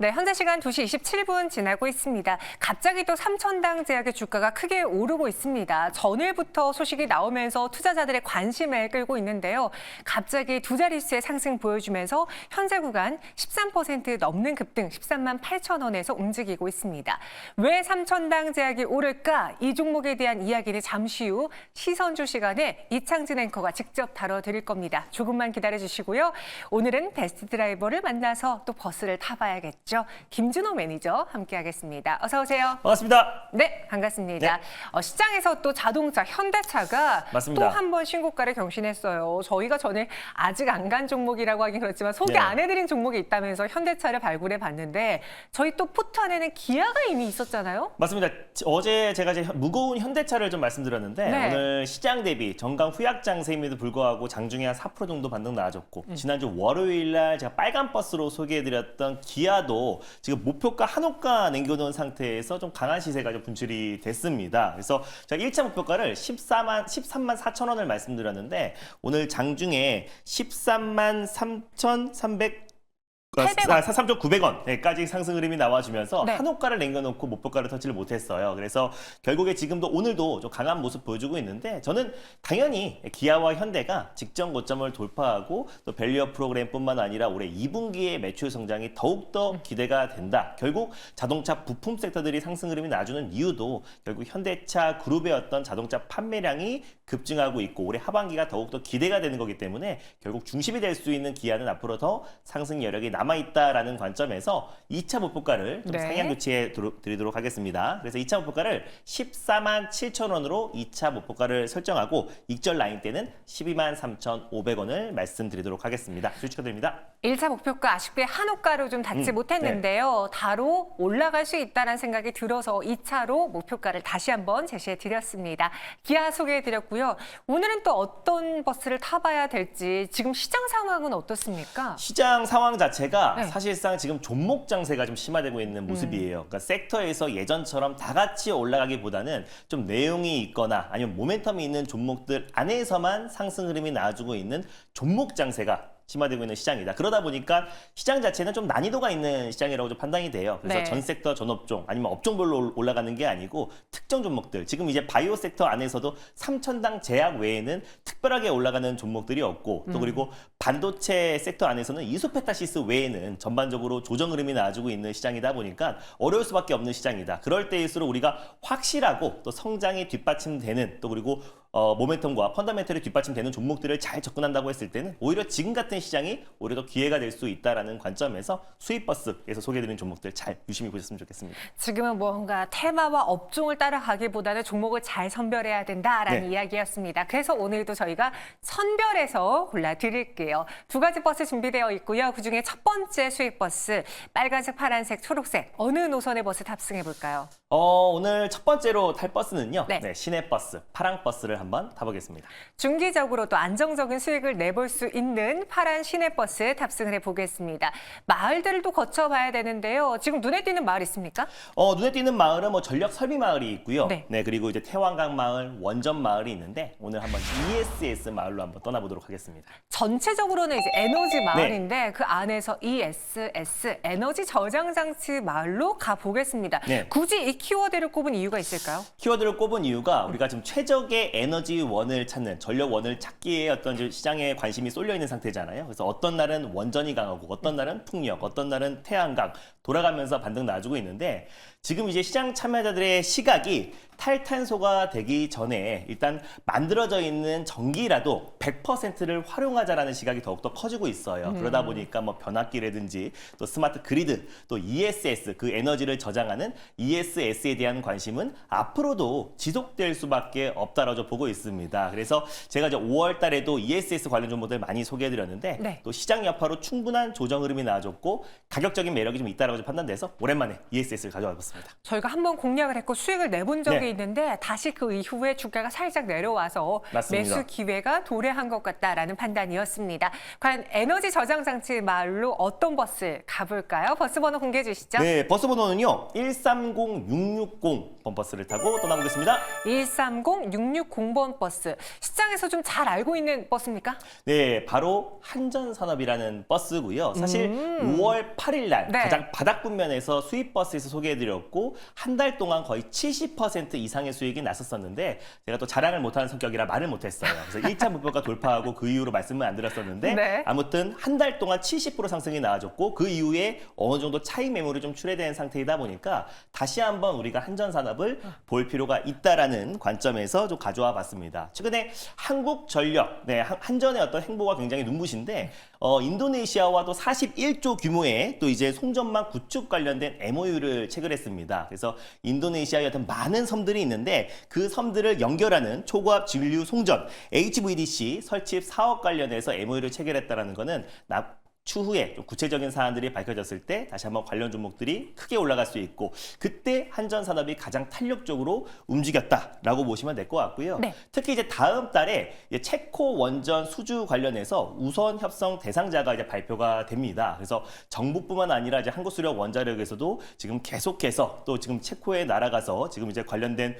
네, 현재 시간 2시 27분 지나고 있습니다. 갑자기 또 삼천당 제약의 주가가 크게 오르고 있습니다. 전일부터 소식이 나오면서 투자자들의 관심을 끌고 있는데요. 갑자기 두 자릿수의 상승 보여주면서 현재 구간 13% 넘는 급등 13만 8천 원에서 움직이고 있습니다. 왜 삼천당 제약이 오를까? 이 종목에 대한 이야기는 잠시 후 시선주 시간에 이창진 앵커가 직접 다뤄드릴 겁니다. 조금만 기다려주시고요. 오늘은 베스트 드라이버를 만나서 또 버스를 타봐야겠죠. 김준호 매니저 함께하겠습니다. 어서 오세요. 반갑습니다. 네, 반갑습니다. 네. 시장에서 또 자동차, 현대차가 맞습니다. 또 한 번 신고가를 경신했어요. 저희가 전에 아직 안 간 종목이라고 하긴 그렇지만 소개 안 해드린 종목이 있다면서 현대차를 발굴해 봤는데 저희 또 포트 안에는 기아가 이미 있었잖아요. 맞습니다. 어제 제가 이제 무거운 현대차를 좀 말씀드렸는데 네. 오늘 시장 대비 정강 후약 장세임에도 불구하고 장중에 한 4% 정도 반등 나와줬고 지난주 월요일 날 제가 빨간 버스로 소개해드렸던 기아도 지금 목표가 한호가 남겨놓은 상태에서 좀 강한 시세가 좀 분출이 됐습니다. 그래서 제가 1차 목표가를 13만 4천 원을 말씀드렸는데 오늘 장중에 13만 3,300 3,900원까지 상승 흐름이 나와주면서 네. 한호가를 남겨놓고 목표가를 터치를 못했어요. 그래서 결국에 지금도 오늘도 좀 강한 모습 보여주고 있는데 저는 당연히 기아와 현대가 직전 고점을 돌파하고 또 밸류업 프로그램뿐만 아니라 올해 2분기의 매출 성장이 더욱더 기대가 된다. 결국 자동차 부품 섹터들이 상승 흐름이 나주는 이유도 결국 현대차 그룹의 어떤 자동차 판매량이 급증하고 있고 올해 하반기가 더욱더 기대가 되는 거기 때문에 결국 중심이 될 수 있는 기아는 앞으로 더 상승 여력이 남아있다라는 관점에서 2차 목표가를 좀 상향 교체해 드리도록 하겠습니다. 그래서 2차 목표가를 14만 7천 원으로 2차 목표가를 설정하고 익절 라인 때는 12만 3,500원을 말씀드리도록 하겠습니다. 축하드립니다. 1차 목표가 아쉽게 한호가로 좀 닿지 못했는데요. 다로 올라갈 수 있다는 생각이 들어서 2차로 목표가를 다시 한번 제시해 드렸습니다. 기아 소개해 드렸고요. 오늘은 또 어떤 버스를 타봐야 될지 지금 시장 상황은 어떻습니까? 시장 상황 자체가 네. 사실상 지금 종목 장세가 좀 심화되고 있는 모습이에요. 그러니까 섹터에서 예전처럼 다 같이 올라가기보다는 좀 내용이 있거나 아니면 모멘텀이 있는 종목들 안에서만 상승 흐름이 나와주고 있는 종목 장세가 심화되고 있는 시장이다. 그러다 보니까 시장 자체는 좀 난이도가 있는 시장이라고 좀 판단이 돼요. 그래서 네. 전 섹터, 전 업종 아니면 업종별로 올라가는 게 아니고 특정 종목들. 지금 이제 바이오 섹터 안에서도 삼천당 제약 외에는 특별하게 올라가는 종목들이 없고 또 그리고 반도체 섹터 안에서는 이소페타시스 외에는 전반적으로 조정 흐름이 나와주고 있는 시장이다 보니까 어려울 수밖에 없는 시장이다. 그럴 때일수록 우리가 확실하고 또 성장이 뒷받침되는 또 그리고 모멘텀과 펀더멘털이 뒷받침되는 종목들을 잘 접근한다고 했을 때는 오히려 지금 같은 시장이 오히려 더 기회가 될 수 있다라는 관점에서 수입버스에서 소개해드린 종목들 잘 유심히 보셨으면 좋겠습니다. 지금은 뭔가 테마와 업종을 따라가기보다는 종목을 잘 선별해야 된다라는 이야기였습니다. 그래서 오늘도 저희가 선별해서 골라드릴게요. 두 가지 버스 준비되어 있고요. 그중에 첫 번째 수입버스, 빨간색, 파란색, 초록색 어느 노선의 버스 탑승해볼까요? 오늘 첫 번째로 탈 버스는요. 네. 시내버스, 파랑버스를 한번 타보겠습니다. 중기적으로 또 안정적인 수익을 내볼 수 있는 파란 시내버스 탑승을 해보겠습니다. 마을들을 또 거쳐봐야 되는데요. 지금 눈에 띄는 마을 있습니까? 눈에 띄는 마을은 뭐 전력 설비 마을이 있고요. 네. 그리고 이제 태왕강 마을, 원전 마을이 있는데 오늘 한번 ESS 마을로 한번 떠나보도록 하겠습니다. 전체적으로는 이제 에너지 마을인데 그 안에서 ESS 에너지 저장 장치 마을로 가보겠습니다. 네. 굳이 이 키워드를 꼽은 이유가 있을까요? 키워드를 꼽은 이유가 우리가 지금 최적의 에너지원을 찾는 전력원을 찾기에 어떤 시장에 관심이 쏠려 있는 상태잖아요. 그래서 어떤 날은 원전이 강하고 어떤 날은 풍력, 어떤 날은 태양광 돌아가면서 반등 나와주고 있는데 지금 이제 시장 참여자들의 시각이 탈탄소가 되기 전에 일단 만들어져 있는 전기라도 100%를 활용하자라는 시각이 더욱더 커지고 있어요. 그러다 보니까 뭐 변압기라든지 또 스마트 그리드, 또 ESS, 그 에너지를 저장하는 ESS에 대한 관심은 앞으로도 지속될 수밖에 없다라고 보고 있습니다. 그래서 제가 이제 5월 달에도 ESS 관련 종목들 많이 소개해드렸는데 또 시장 여파로 충분한 조정 흐름이 나와줬고 가격적인 매력이 좀 있다라고 판단돼서 오랜만에 ESS를 가져와 봤습니다. 저희가 한번 공략을 했고 수익을 내본 적이 있는데 다시 그 이후에 주가가 살짝 내려와서 맞습니다. 매수 기회가 도래한 것 같다라는 판단이었습니다. 과연 에너지 저장 장치 마을로 어떤 버스 가볼까요? 버스 번호 공개해 주시죠. 네, 버스 번호는요. 130660번 버스를 타고 떠나보겠습니다. 130660번 버스. 시장에서 좀 잘 알고 있는 버스입니까? 네, 바로 한전산업이라는 버스고요. 사실 5월 8일 날 가장 바닥 국면에서 수입 버스에서 소개해드렸고 한 달 동안 거의 70% 이상의 수익이 났었었는데 제가 또 자랑을 못하는 성격이라 말을 못했어요. 그래서 1차 목표가 돌파하고 그 이후로 말씀을 안 드렸었는데 네. 아무튼 한 달 동안 70% 상승이 나와줬고 그 이후에 어느 정도 차익 매물이 좀 출회된 상태이다 보니까 다시 한번 우리가 한전산업을 볼 필요가 있다라는 관점에서 좀 가져와 봤습니다. 최근에 한국전력, 한전의 어떤 행보가 굉장히 눈부신데 인도네시아와도 41조 규모의 또 이제 송전망 구축 관련된 MOU를 체결했습니다. 그래서 인도네시아의 어떤 많은 섬들이 있는데 그 섬들을 연결하는 초고압 진류 송전 HVDC 설치 사업 관련해서 MOU를 체결했다라는 거는 추후에 좀 구체적인 사안들이 밝혀졌을 때 다시 한번 관련 종목들이 크게 올라갈 수 있고 그때 한전산업이 가장 탄력적으로 움직였다라고 보시면 될 것 같고요. 네. 특히 이제 다음 달에 이제 체코 원전 수주 관련해서 우선 협상 대상자가 이제 발표가 됩니다. 그래서 정부뿐만 아니라 이제 한국수력 원자력에서도 지금 계속해서 또 지금 체코에 날아가서 지금 이제 관련된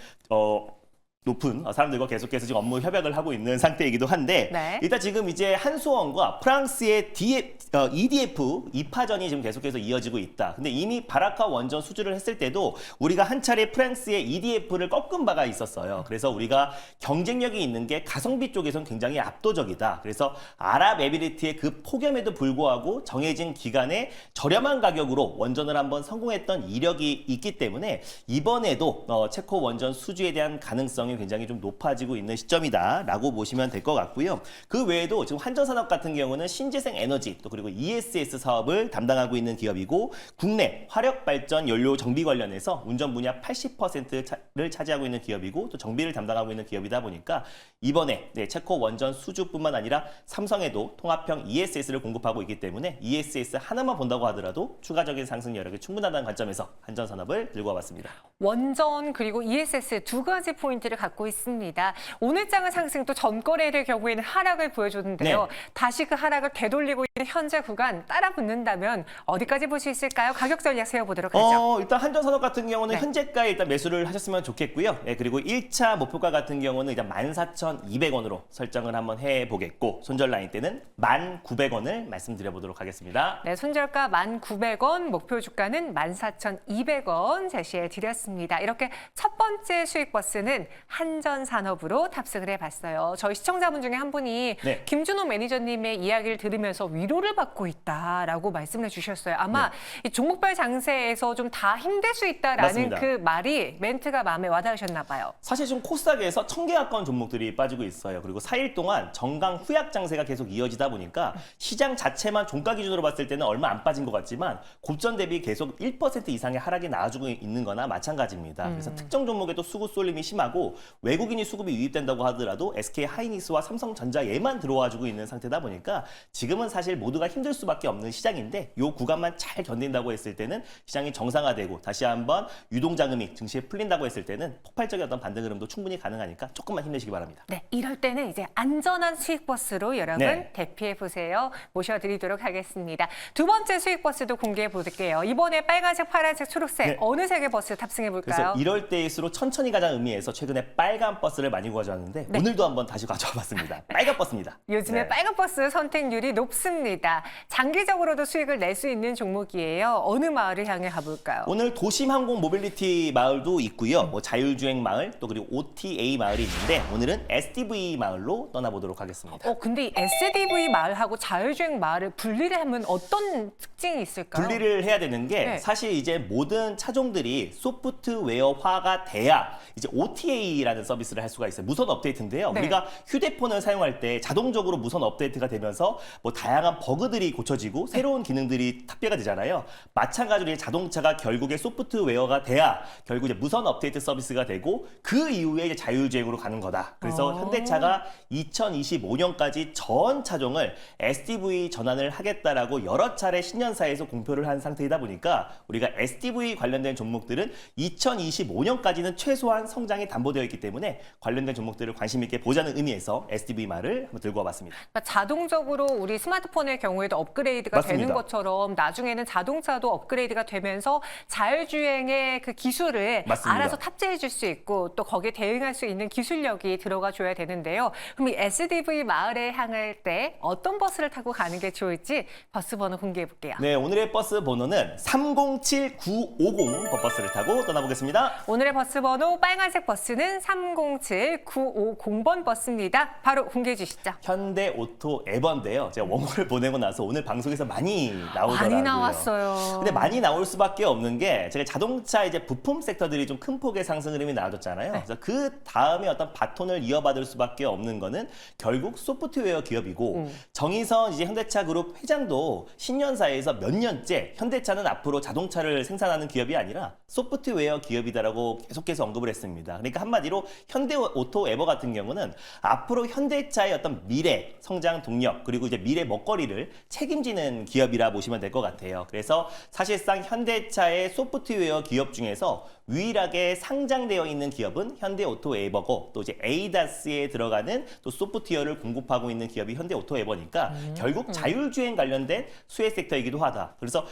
높은 사람들과 계속해서 지금 업무 협약을 하고 있는 상태이기도 한데 네. 일단 지금 이제 한수원과 프랑스의 EDF 2파전이 지금 계속해서 이어지고 있다. 근데 이미 바라카 원전 수주를 했을 때도 우리가 한 차례 프랑스의 EDF를 꺾은 바가 있었어요. 그래서 우리가 경쟁력이 있는 게 가성비 쪽에서는 굉장히 압도적이다. 그래서 아랍에미리트의 그 폭염에도 불구하고 정해진 기간에 저렴한 가격으로 원전을 한번 성공했던 이력이 있기 때문에 이번에도 체코 원전 수주에 대한 가능성이 굉장히 좀 높아지고 있는 시점이다라고 보시면 될 것 같고요. 그 외에도 지금 한전산업 같은 경우는 신재생 에너지 또 그리고 ESS 사업을 담당하고 있는 기업이고 국내 화력발전 연료 정비 관련해서 운전 분야 80%를 차지하고 있는 기업이고 또 정비를 담당하고 있는 기업이다 보니까 이번에 체코 원전 수주뿐만 아니라 삼성에도 통합형 ESS를 공급하고 있기 때문에 ESS 하나만 본다고 하더라도 추가적인 상승 여력이 충분하다는 관점에서 한전산업을 들고 와봤습니다. 원전 그리고 ESS 두 가지 포인트를 갖고 있습니다. 오늘 장의 상승 또 전거래일의 경우에는 하락을 보여줬는데요. 네. 다시 그 하락을 되돌리고 있는 현재 구간 따라 붙는다면 어디까지 볼 수 있을까요? 가격 전략 세워보도록 하죠. 일단 한전산업 같은 경우는 네. 현재가에 일단 매수를 하셨으면 좋겠고요. 그리고 1차 목표가 같은 경우는 일단 14,200원으로 설정을 한번 해보겠고 손절 라인 때는 1,900원을 말씀드려보도록 하겠습니다. 네, 손절가 1,900원, 목표 주가는 14,200원 제시해 드렸습니다. 이렇게 첫 번째 수익 버스는 한전산업으로 탑승을 해봤어요. 저희 시청자분 중에 한 분이 네. 김준호 매니저님의 이야기를 들으면서 위로를 받고 있다라고 말씀을 해주셨어요. 아마 이 종목별 장세에서 좀 다 힘들 수 있다라는 맞습니다. 그 말이 멘트가 마음에 와닿으셨나 봐요. 사실 지금 코스닥에서 1000개 가까운 종목들이 빠지고 있어요. 그리고 4일 동안 정강 후약 장세가 계속 이어지다 보니까 시장 자체만 종가 기준으로 봤을 때는 얼마 안 빠진 것 같지만 고점 대비 계속 1% 이상의 하락이 나와주고 있는 거나 마찬가지입니다. 그래서 특정 종목에도 수급 쏠림이 심하고 외국인이 수급이 유입된다고 하더라도 SK 하이닉스와 삼성전자 얘만 들어와주고 있는 상태다 보니까 지금은 사실 모두가 힘들 수밖에 없는 시장인데 이 구간만 잘 견딘다고 했을 때는 시장이 정상화되고 다시 한번 유동자금이 증시에 풀린다고 했을 때는 폭발적인 어떤 반등 흐름도 충분히 가능하니까 조금만 힘내시기 바랍니다. 네, 이럴 때는 이제 안전한 수익 버스로 여러분 네. 대피해 보세요. 모셔드리도록 하겠습니다. 두 번째 수익 버스도 공개해 볼게요. 이번에 빨간색, 파란색, 초록색 네. 어느 색의 버스 탑승해 볼까요? 그래서 이럴 때일수록 천천히 가자는 의미에서 최근에 빨간 버스를 많이 가져왔는데 네. 오늘도 한번 다시 가져와 봤습니다. 빨간 버스입니다. 요즘에 네. 빨간 버스 선택률이 높습니다. 장기적으로도 수익을 낼 수 있는 종목이에요. 어느 마을을 향해 가볼까요? 오늘 도심항공 모빌리티 마을도 있고요. 뭐 자율주행 마을 또 그리고 OTA 마을이 있는데 오늘은 SDV 마을로 떠나보도록 하겠습니다. 근데 이 SDV 마을하고 자율주행 마을을 분리를 하면 어떤 특징이 있을까요? 분리를 해야 되는 게 네. 사실 이제 모든 차종들이 소프트웨어화가 돼야 이제 OTA라는 서비스를 할 수가 있어요. 무선 업데이트인데요. 네. 우리가 휴대폰을 사용할 때 자동적으로 무선 업데이트가 되면서 뭐 다양한 버그들이 고쳐지고 새로운 기능들이 탑재가 되잖아요. 마찬가지로 자동차가 결국에 소프트웨어가 돼야 결국 이제 무선 업데이트 서비스가 되고 그 이후에 이제 자율주행으로 가는 거다. 그래서 현대차가 2025년까지 전 차종을 SDV 전환을 하겠다라고 여러 차례 신년사에서 공표를 한 상태이다 보니까 우리가 SDV 관련된 종목들은 2025년까지는 최소한 성장이 담보되어 준비되어 있기 때문에 관련된 종목들을 관심 있게 보자는 의미에서 SDV 말을 한번 들고 와봤습니다. 그러니까 자동적으로 우리 스마트폰의 경우에도 업그레이드가 맞습니다. 되는 것처럼 나중에는 자동차도 업그레이드가 되면서 자율주행의 그 기술을 맞습니다. 알아서 탑재해 줄 수 있고 또 거기에 대응할 수 있는 기술력이 들어가 줘야 되는데요. 그럼 이 SDV 마을에 향할 때 어떤 버스를 타고 가는 게 좋을지 버스 번호 공개해 볼게요. 네, 오늘의 버스 번호는 307950 버스를 타고 떠나보겠습니다. 오늘의 버스 번호 빨간색 버스는 307950번 버스입니다. 바로 공개해 주시죠. 현대오토 에버인데요. 제가 원고를 보내고 나서 오늘 방송에서 많이 나오더라고요. 많이 나왔어요. 근데 많이 나올 수밖에 없는 게 제가 자동차 이제 부품 섹터들이 좀 큰 폭의 상승 흐름이 나와줬잖아요. 그래서 그 다음에 어떤 바톤을 이어받을 수밖에 없는 거는 결국 소프트웨어 기업이고 정의선 이제 현대차 그룹 회장도 신년사에서 몇 년째 현대차는 앞으로 자동차를 생산하는 기업이 아니라 소프트웨어 기업이다라고 계속해서 언급을 했습니다. 그러니까 한마디로 현대오토 에버 같은 경우는 앞으로 현대차의 어떤 미래 성장 동력 그리고 이제 미래 먹거리를 책임지는 기업이라 보시면 될 것 같아요. 그래서 사실상 현대차의 소프트웨어 기업 중에서 유일하게 상장되어 있는 기업은 현대오토 에버고 또 이제 에이다스에 들어가는 또 소프트웨어를 공급하고 있는 기업이 현대오토 에버니까 결국 자율주행 관련된 수혜 섹터이기도 하다. 그래서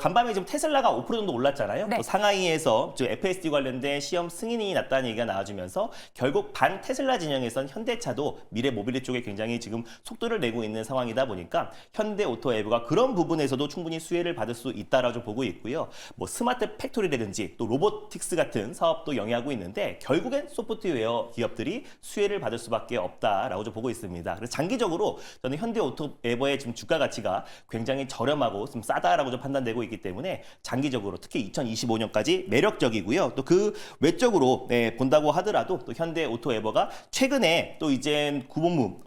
간밤에 지금 테슬라가 5% 정도 올랐잖아요. 네. 또 상하이에서 FSD 관련된 시험 승인이 났다는 얘기가 나와주면서 결국 반 테슬라 진영에선 현대차도 미래 모빌리티 쪽에 굉장히 지금 속도를 내고 있는 상황이다 보니까 현대오토에버가 그런 부분에서도 충분히 수혜를 받을 수 있다라고 좀 보고 있고요. 뭐 스마트 팩토리라든지 또 로보틱스 같은 사업도 영위하고 있는데 결국엔 소프트웨어 기업들이 수혜를 받을 수밖에 없다라고 좀 보고 있습니다. 그래서 장기적으로 저는 현대오토에버의 지금 주가 가치가 굉장히 저렴하고 좀 싸다라고 좀 판단되고 있기 때문에 장기적으로 특히 2025년까지 매력적이고요. 또 그 외적으로 본다고 하더라도 또 현대오토에버가 최근에 또 이제 구본무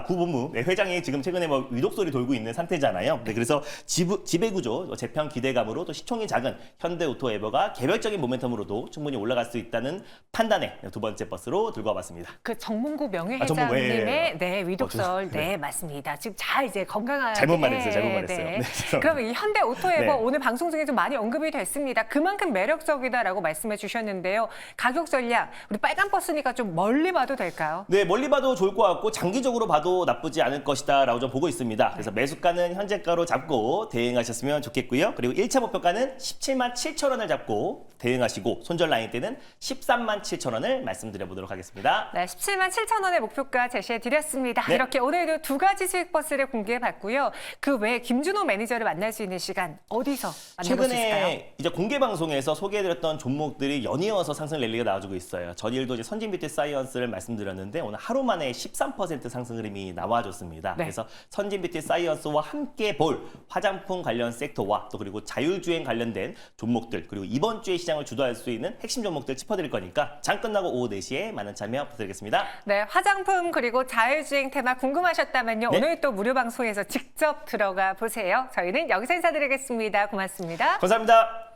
구본무 회장이 지금 최근에 뭐 위독설이 돌고 있는 상태잖아요. 네, 그래서 지배구조 재편 기대감으로 또 시총이 작은 현대오토에버가 개별적인 모멘텀으로도 충분히 올라갈 수 있다는 판단에 두 번째 버스로 들고 와봤습니다. 그 정문구 정문구, 명예회장님의 네, 위독설 네. 네, 맞습니다. 지금 잘 이제 건강하게 잘못 말했어요. 잘못 말했어요. 네. 네, 죄송합니다. 그럼 이 현대오토에버 네. 오늘 방송 중에 좀 많이 언급이 됐습니다. 그만큼 매력적이다라고 말씀해 주셨는데요. 가격 전략 우리 빨간 버스니까 좀 멀리 봐도 될까요? 네, 멀리 봐도 좋을 것 같고 장기적으로 봐도 나쁘지 않을 것이다라고 좀 보고 있습니다. 그래서 매수가는 현재가로 잡고 대응하셨으면 좋겠고요. 그리고 1차 목표가는 17만 7천 원을 잡고 대응하시고 손절 라인 때는 13만 7천 원을 말씀드려보도록 하겠습니다. 네, 17만 7천 원의 목표가 제시해 드렸습니다. 네. 이렇게 오늘도 두 가지 수익 버스를 공개해 봤고요. 그 외에 김준호 매니저를 만날 수 있는 시간 어디서 만나볼 수 있을까요? 최근에 이제 공개 방송에서 소개해드렸던 종목들이 연이어서 상승 랠리가 나와주고 있어요. 전일도 이제 선진뷰티 사이언스를 말씀드렸는데 오늘 하루 만에 13% 상승 흐름이 나와줬습니다. 네. 그래서 선진뷰티 사이언스와 함께 볼 화장품 관련 섹터와 또 그리고 자율주행 관련된 종목들 그리고 이번 주에 시장을 주도할 수 있는 핵심 종목들 짚어드릴 거니까 장 끝나고 오후 4시에 많은 참여 부탁드리겠습니다. 네, 화장품 그리고 자율주행 테마 궁금하셨다면요. 네. 오늘 또 무료 방송에서 직접 들어가 보세요. 저희는 여기서 인사드리겠습니다. 고맙습니다. 감사합니다.